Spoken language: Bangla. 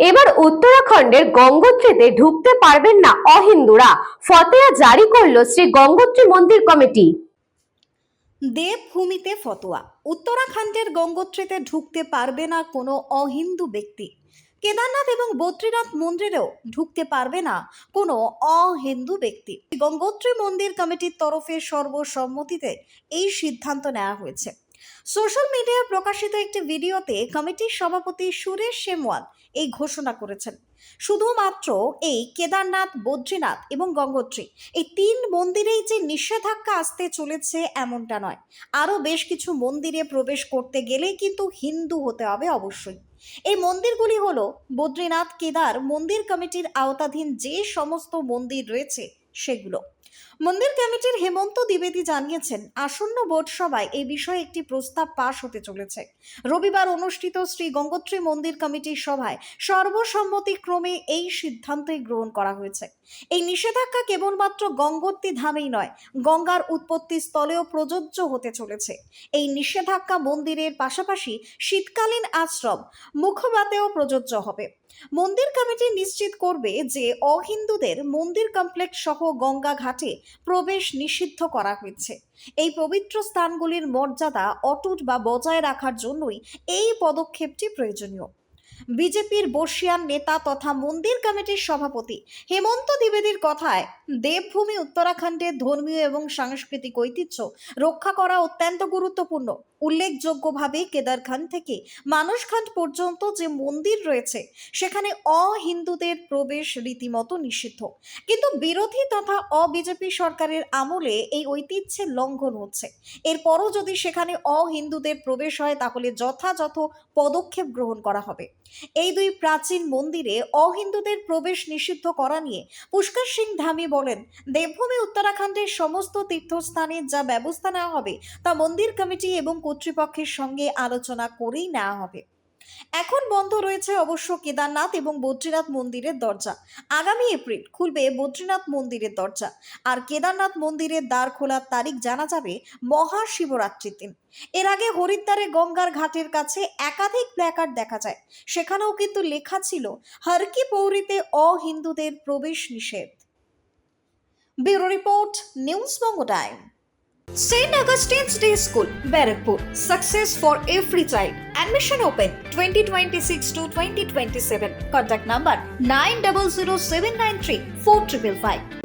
এবার উত্তরাখণ্ডের গঙ্গোত্রীতে ঢুকতে পারবেন না অহিন্দুরা, ফতোয়া জারি করল শ্রী গঙ্গোত্রী মন্দির কমিটি। দেবভূমিতে ফতোয়া, উত্তরাখণ্ডের গঙ্গোত্রীতে ঢুকতে পারবে না কোনো অহিন্দু ব্যক্তি। কেদারনাথ এবং বদ্রীনাথ মন্দিরেও ঢুকতে পারবে না কোনো অহিন্দু ব্যক্তি। গঙ্গোত্রী মন্দির কমিটির তরফে সর্বসম্মতিতে এই সিদ্ধান্ত নেওয়া হয়েছে। সোশ্যাল মিডিয়ায় প্রকাশিত একটি ভিডিওতে কমিটির সভাপতি সুরেশ সেমওয়াল এই ঘোষণা করেছেন। শুধুমাত্র এই কেদারনাথ, বদ্রীনাথ এবং গঙ্গোত্রী এই তিন মন্দিরেই যে নিষেধাজ্ঞা আসতে চলেছে এমনটা নয়, আরও বেশ কিছু মন্দিরে প্রবেশ করতে গেলেই কিন্তু হিন্দু হতে হবে অবশ্যই। এই মন্দিরগুলি হলো বদ্রীনাথ, কেদার মন্দির কমিটির আওতাধীন যে সমস্ত মন্দির রয়েছে সেগুলো। মন্দির কমিটির হেমন্ত দ্বিবেদী জানিয়েছেন, আসন্ন বোর্ড সভায় এই বিষয়ে একটি প্রস্তাব পাশ হতে চলেছে। রবিবার অনুষ্ঠিত শ্রী গঙ্গোত্রী মন্দির কমিটির সভায় সর্বসম্মতিক্রমে এই সিদ্ধান্তই গ্রহণ করা হয়েছে। এই নিষেধাজ্ঞা কেবলমাত্র গঙ্গোত্রী ধামেই নয়, গঙ্গার উৎপত্তি স্থলেও প্রযোজ্য হতে চলেছে। এই নিষেধাজ্ঞা মন্দিরের পাশাপাশি শীতকালীন আশ্রম, মুখবাতেও প্রযোজ্য হবে। মন্দির কমিটি নিশ্চিত করবে যে অহিন্দুদের মন্দির কমপ্লেক্স সহ গঙ্গা ঘাটে প্রবেশ নিষিদ্ধ করা হয়েছে। এই পবিত্র স্থানগুলির মর্যাদা অটুট বা বজায় রাখার জন্যই এই পদক্ষেপটি প্রয়োজনীয়। বিজেপির বর্ষিয়ান নেতা তথা মন্দির কমিটির সভাপতি হেমন্ত দ্বিবেদীর কথায়, দেবভূমি উত্তরাখণ্ডের ধর্মীয় এবং সাংস্কৃতিক ঐতিহ্য রক্ষা করা অত্যন্ত গুরুত্বপূর্ণ। উল্লেখযোগ্যভাবে কেদারখান থেকে মানসখান্ড পর্যন্ত যে মন্দির রয়েছে সেখানে অহিন্দুদের প্রবেশ রীতিমতো নিষিদ্ধ, কিন্তু বিরোধী তথা অবিজেপি সরকারের আমলে এই ঐতিহ্যের লঙ্ঘন হচ্ছে। এরপরও যদি সেখানে অহিন্দুদের প্রবেশ হয় তাহলে যথাযথ পদক্ষেপ গ্রহণ করা হবে। এই দুই প্রাচীন মন্দিরে অহিন্দুদের প্রবেশ নিষিদ্ধ করা নিয়ে পুষ্কর সিং ধামি বলেন, দেবভূমি উত্তরাখণ্ডের সমস্ত তীর্থস্থানে যা ব্যবস্থা নেওয়া হবে তা মন্দির কমিটি এবং কর্তৃপক্ষের সঙ্গে আলোচনা করেই নেওয়া হবে। এখন বন্ধ রয়েছে অবশ্য কেদারনাথ এবং বদ্রীনাথ মন্দিরের দরজা। আগামী এপ্রিল খুলবে বদ্রীনাথ মন্দিরের দরজা, আর কেদারনাথ মন্দিরের দ্বার খোলার তারিখ জানা যাবে মহাশিবরাত্রির দিন। এর আগে হরিদ্বারে গঙ্গার ঘাটের কাছে একাধিক প্ল্যাকার্ড দেখা যায়, সেখানেও কিন্তু লেখা ছিল হর কি পৌরিতে অহিন্দুদের প্রবেশ নিষেধ। Bureau report, news Banga time. St. Augustine's Day School, Barrackpur. Success for every child. Admission open 2026 to 2027. Contact number 900793 4555.